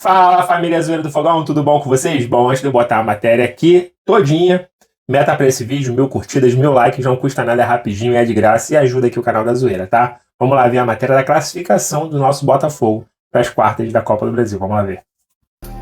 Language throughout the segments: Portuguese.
Fala, família Zoeira do Fogão, tudo bom com vocês? Bom, antes de eu botar a matéria aqui todinha, meta para esse vídeo, 1000 curtidas, 1000 likes, não custa nada, é rapidinho, é de graça e ajuda aqui o canal da Zoeira, tá? Vamos lá ver a matéria da classificação do nosso Botafogo para as quartas da Copa do Brasil, vamos lá ver.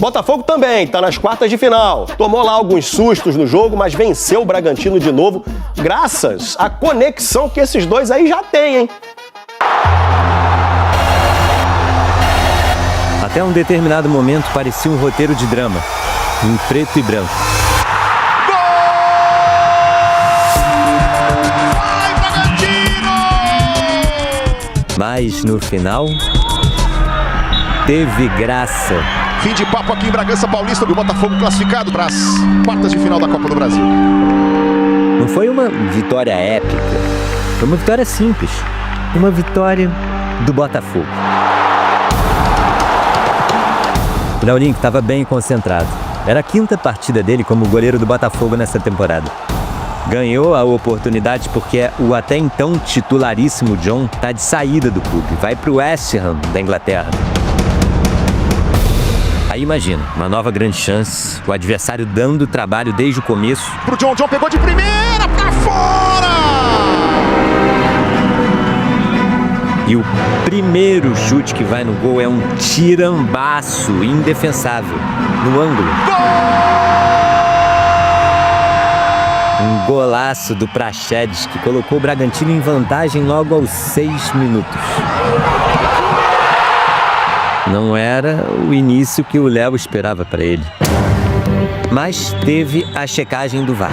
Botafogo também está nas quartas de final. Tomou lá alguns sustos no jogo, mas venceu o Bragantino de novo, graças à conexão que esses dois aí já têm, hein? Até um determinado momento parecia um roteiro de drama, em preto e branco. Gol! Vai, Bragantino! Mas no final, teve graça. Fim de papo aqui em Bragança Paulista, do Botafogo classificado para as quartas de final da Copa do Brasil. Não foi uma vitória épica, foi uma vitória simples. Uma vitória do Botafogo. O Laurinho estava bem concentrado. Era a quinta partida dele como goleiro do Botafogo nessa temporada. Ganhou a oportunidade porque o até então titularíssimo John está de saída do clube. Vai para o West Ham da Inglaterra. Aí imagina, uma nova grande chance, o adversário dando trabalho desde o começo. Pro John pegou de primeira pra fora! E o primeiro chute que vai no gol é um tirambaço indefensável, no ângulo. Um golaço do Praxedes que colocou o Bragantino em vantagem logo aos 6 minutos. Não era o início que o Léo esperava para ele. Mas teve a checagem do VAR.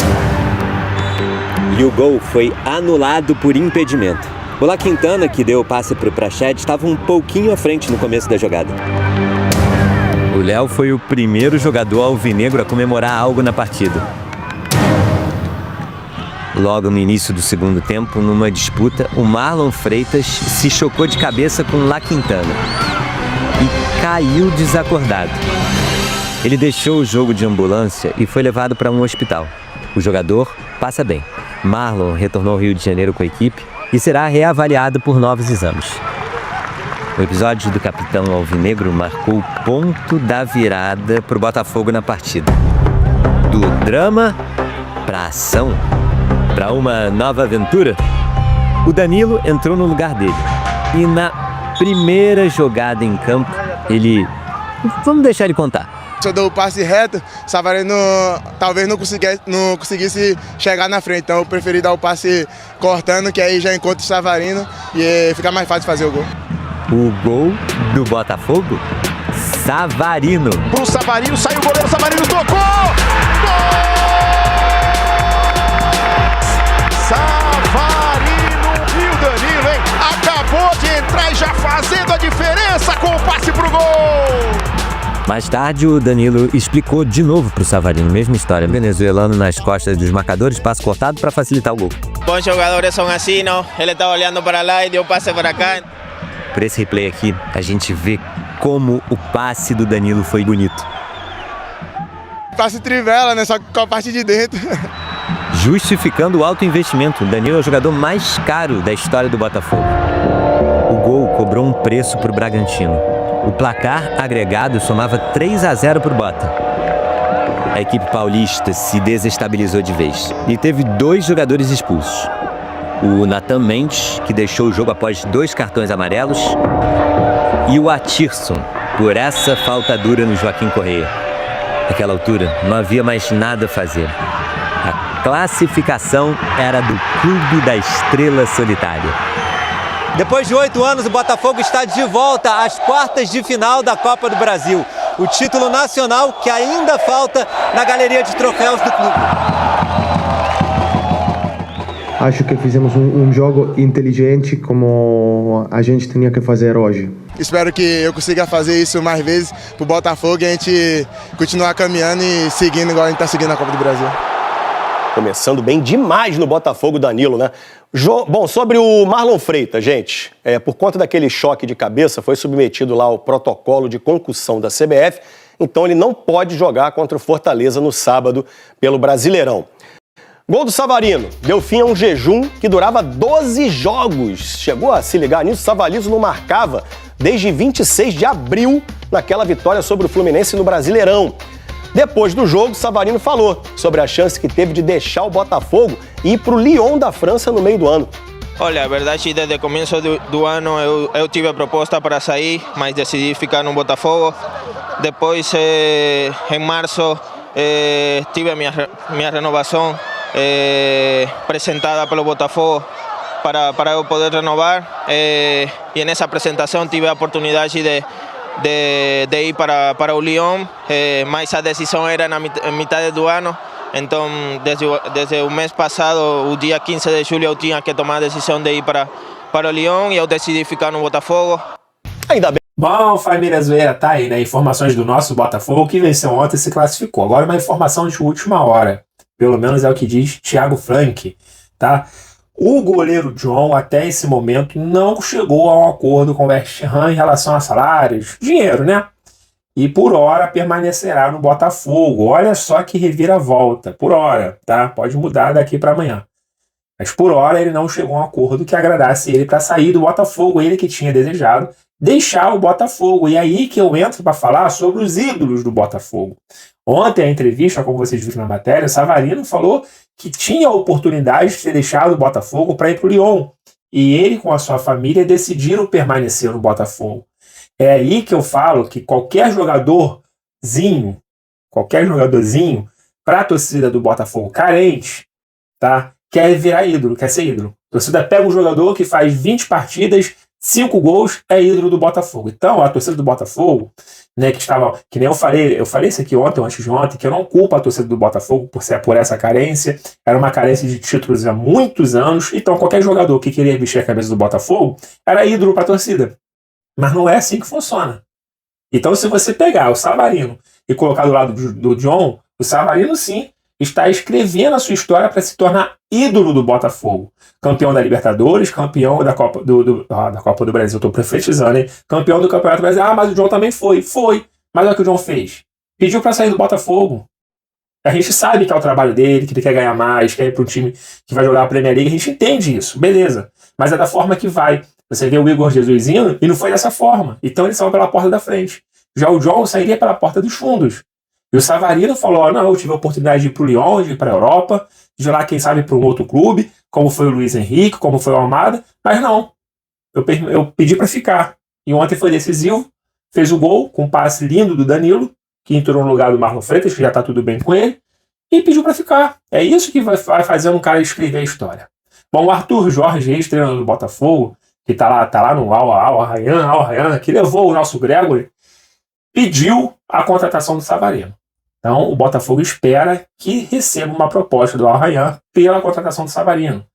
E o gol foi anulado por impedimento. O La Quintana, que deu o passe para o Praxedes, estava um pouquinho à frente no começo da jogada. O Léo foi o primeiro jogador alvinegro a comemorar algo na partida. Logo no início do segundo tempo, numa disputa, o Marlon Freitas se chocou de cabeça com o La Quintana e caiu desacordado. Ele deixou o jogo de ambulância e foi levado para um hospital. O jogador passa bem. Marlon retornou ao Rio de Janeiro com a equipe e será reavaliado por novos exames. O episódio do capitão alvinegro marcou o ponto da virada para o Botafogo na partida. Do drama para a ação, para uma nova aventura, o Danilo entrou no lugar dele. E na primeira jogada em campo, ele... Vamos deixar ele contar. Se eu dou o passe reto, Savarino talvez não conseguisse chegar na frente. Então eu preferi dar o passe cortando, que aí já encontro o Savarino e fica mais fácil fazer o gol. O gol do Botafogo? Savarino. Pro Savarino, saiu o goleiro, Savarino tocou! Gol! Savarino e o Danilo, hein? Acabou de entrar e já fazendo a diferença com o passe pro gol! Mais tarde, o Danilo explicou de novo para o Savarino, mesma história. Venezuelano nas costas dos marcadores, passe cortado para facilitar o gol. Bons jogadores são assim, não? Ele estava olhando para lá e deu passe para cá. Por esse replay aqui, a gente vê como o passe do Danilo foi bonito. Passe trivela, né? Só com a parte de dentro. Justificando o alto investimento, o Danilo é o jogador mais caro da história do Botafogo. O gol cobrou um preço para o Bragantino. O placar agregado somava 3-0 para o Bota. A equipe paulista se desestabilizou de vez e teve 2 jogadores expulsos. O Nathan Mendes, que deixou o jogo após 2 cartões amarelos, e o Atirson, por essa falta dura no Joaquim Correia. Naquela altura, não havia mais nada a fazer. A classificação era do Clube da Estrela Solitária. Depois de 8 anos, o Botafogo está de volta às quartas de final da Copa do Brasil. O título nacional que ainda falta na galeria de troféus do clube. Acho que fizemos um jogo inteligente como a gente tinha que fazer hoje. Espero que eu consiga fazer isso mais vezes pro Botafogo e a gente continuar caminhando e seguindo igual a gente está seguindo na Copa do Brasil. Começando bem demais no Botafogo, Danilo, né? Bom, sobre o Marlon Freitas, gente, por conta daquele choque de cabeça, foi submetido lá ao protocolo de concussão da CBF, então ele não pode jogar contra o Fortaleza no sábado pelo Brasileirão. Gol do Savarino, deu fim a um jejum que durava 12 jogos. Chegou a se ligar nisso, o Savarino não marcava desde 26 de abril, naquela vitória sobre o Fluminense no Brasileirão. Depois do jogo, Savarino falou sobre a chance que teve de deixar o Botafogo e ir para o Lyon da França no meio do ano. Olha, a verdade, desde o começo do ano eu tive a proposta para sair, mas decidi ficar no Botafogo. Depois, em março, tive a minha renovação apresentada pelo Botafogo para eu poder renovar. E nessa apresentação tive a oportunidade de ir para o Lyon, mas a decisão era na metade do ano. Então, desde o mês passado, o dia 15 de julho, eu tinha que tomar a decisão de ir para o Lyon e eu decidi ficar no Botafogo. Ainda bem. Bom, família zoeira, tá aí, né? Informações do nosso Botafogo que venceu ontem e se classificou. Agora uma informação de última hora. Pelo menos é o que diz Thiago Frank, tá? O goleiro John, até esse momento, não chegou a um acordo com o West Ham em relação a salários, dinheiro, né? E por hora permanecerá no Botafogo. Olha só que reviravolta, por hora, tá? Pode mudar daqui para amanhã. Mas por hora ele não chegou a um acordo que agradasse ele para sair do Botafogo, ele que tinha desejado deixar o Botafogo. E aí que eu entro para falar sobre os ídolos do Botafogo. Ontem, a entrevista, como vocês viram na matéria, o Savarino falou que tinha a oportunidade de ter deixado o Botafogo para ir para o Lyon. E ele, com a sua família, decidiram permanecer no Botafogo. É aí que eu falo que qualquer jogadorzinho, para a torcida do Botafogo carente, tá, quer virar ídolo, quer ser ídolo. A torcida pega um jogador que faz 20 partidas, 5 gols, é ídolo do Botafogo. Então, a torcida do Botafogo, né, que nem eu falei isso aqui ontem ou antes de ontem, que eu não culpo a torcida do Botafogo por essa carência. Era uma carência de títulos há muitos anos. Então, qualquer jogador que queria vestir a camisa do Botafogo era ídolo para a torcida. Mas não é assim que funciona. Então, se você pegar o Savarino e colocar do lado do John, o Savarino, sim, está escrevendo a sua história para se tornar ídolo do Botafogo. Campeão da Libertadores, campeão da Copa da Copa do Brasil, estou profetizando, hein? Campeão do Campeonato Brasileiro. Ah, mas o John também foi. Mas olha o que o John fez. Pediu para sair do Botafogo. A gente sabe que é o trabalho dele, que ele quer ganhar mais, quer ir para um time que vai jogar a Premier League. A gente entende isso, beleza. Mas é da forma que vai. Você vê o Igor Jesus indo e não foi dessa forma. Então ele saiu pela porta da frente. Já o John sairia pela porta dos fundos. E o Savarino falou, não, eu tive a oportunidade de ir para o Lyon, de ir para a Europa, de ir lá, quem sabe, para um outro clube, como foi o Luiz Henrique, como foi o Almada, mas não. Eu pedi para ficar. E ontem foi decisivo, fez o gol com um passe lindo do Danilo, que entrou no lugar do Marlon Freitas, que já está tudo bem com ele, e pediu para ficar. É isso que vai fazer um cara escrever a história. Bom, o Arthur Jorge, ex-treinador do Botafogo, que tá lá no Al-Rayyan, que levou o nosso Gregory, pediu a contratação do Savarino. Então, o Botafogo espera que receba uma proposta do Al-Rayyan pela contratação do Savarino.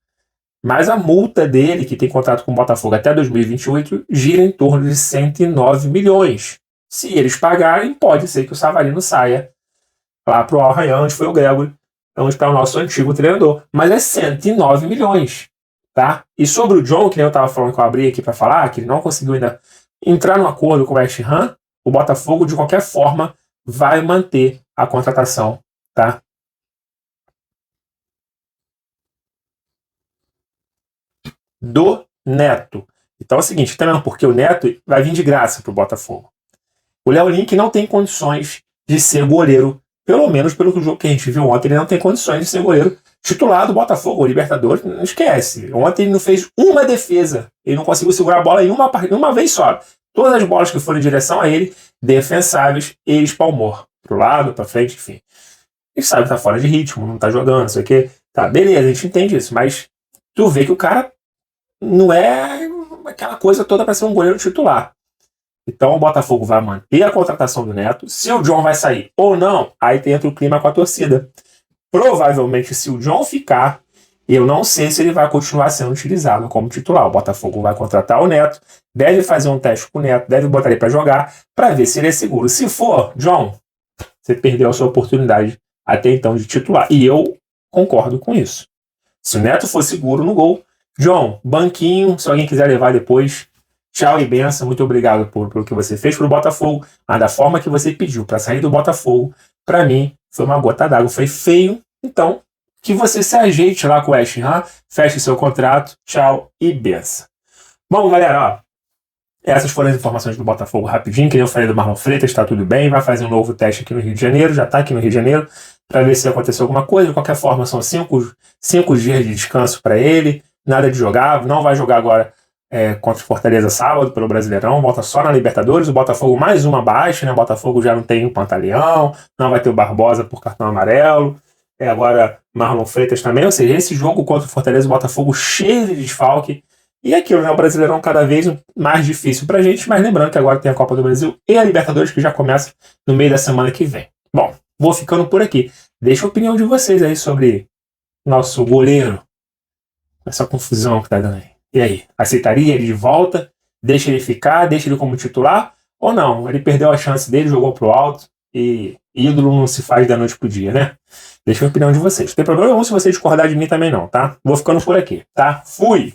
Mas a multa dele, que tem contrato com o Botafogo até 2028, gira em torno de 109 milhões. Se eles pagarem, pode ser que o Savarino saia lá para o Al-Rayyan, onde foi o Gregory, onde está o nosso antigo treinador. Mas é 109 milhões. Tá? E sobre o John, que nem eu estava falando que eu abri aqui para falar, que ele não conseguiu ainda entrar no acordo com o West Ham, o Botafogo, de qualquer forma, vai manter a contratação, tá? Do Neto. Então é o seguinte, tá vendo? Porque o Neto vai vir de graça pro Botafogo. O Léo Link não tem condições de ser goleiro, pelo menos pelo jogo que a gente viu ontem, ele não tem condições de ser goleiro titular do Botafogo, o Libertadores, não esquece. Ontem ele não fez uma defesa, ele não conseguiu segurar a bola em uma vez só. Todas as bolas que foram em direção a ele, defensáveis, ele espalmou. Pro lado, pra frente, enfim. Ele sabe que tá fora de ritmo, não tá jogando, não sei o quê. Tá, beleza, a gente entende isso, mas tu vê que o cara não é aquela coisa toda para ser um goleiro titular. Então o Botafogo vai manter a contratação do Neto. Se o John vai sair ou não, aí entra o clima com a torcida. Provavelmente, se o John ficar, eu não sei se ele vai continuar sendo utilizado como titular. O Botafogo vai contratar o Neto, deve fazer um teste com o Neto, deve botar ele para jogar, para ver se ele é seguro. Se for, John, você perdeu a sua oportunidade até então de titular. E eu concordo com isso. Se o Neto for seguro no gol, John, banquinho, se alguém quiser levar depois, tchau e benção, muito obrigado pelo que você fez pro Botafogo, mas da forma que você pediu para sair do Botafogo, para mim, foi uma gota d'água, foi feio. Então, que você se ajeite lá com o West Ham, feche seu contrato, tchau e benção. Bom, galera, ó, Essas foram as informações do Botafogo rapidinho, que eu falei do Marlon Freitas, tá tudo bem, vai fazer um novo teste aqui no Rio de Janeiro, já tá aqui no Rio de Janeiro, para ver se aconteceu alguma coisa. De qualquer forma, são 5 dias de descanso para ele, nada de jogar, não vai jogar agora contra o Fortaleza sábado pelo Brasileirão, volta só na Libertadores. O Botafogo mais uma baixa, né? O Botafogo já não tem o Pantaleão, não vai ter o Barbosa por cartão amarelo, agora Marlon Freitas também, ou seja, esse jogo contra o Fortaleza, o Botafogo cheio de desfalque. E aquilo, né? O Brasileirão cada vez mais difícil pra gente, mas lembrando que agora tem a Copa do Brasil e a Libertadores, que já começa no meio da semana que vem. Bom, vou ficando por aqui. Deixa a opinião de vocês aí sobre nosso goleiro, essa confusão que tá dando aí. E aí, aceitaria ele de volta? Deixa ele ficar? Deixa ele como titular? Ou não? Ele perdeu a chance dele, jogou pro alto e ídolo não se faz da noite pro dia, né? Deixa a opinião de vocês. Não tem problema nenhum se você discordar de mim também não, tá? Vou ficando por aqui, tá? Fui!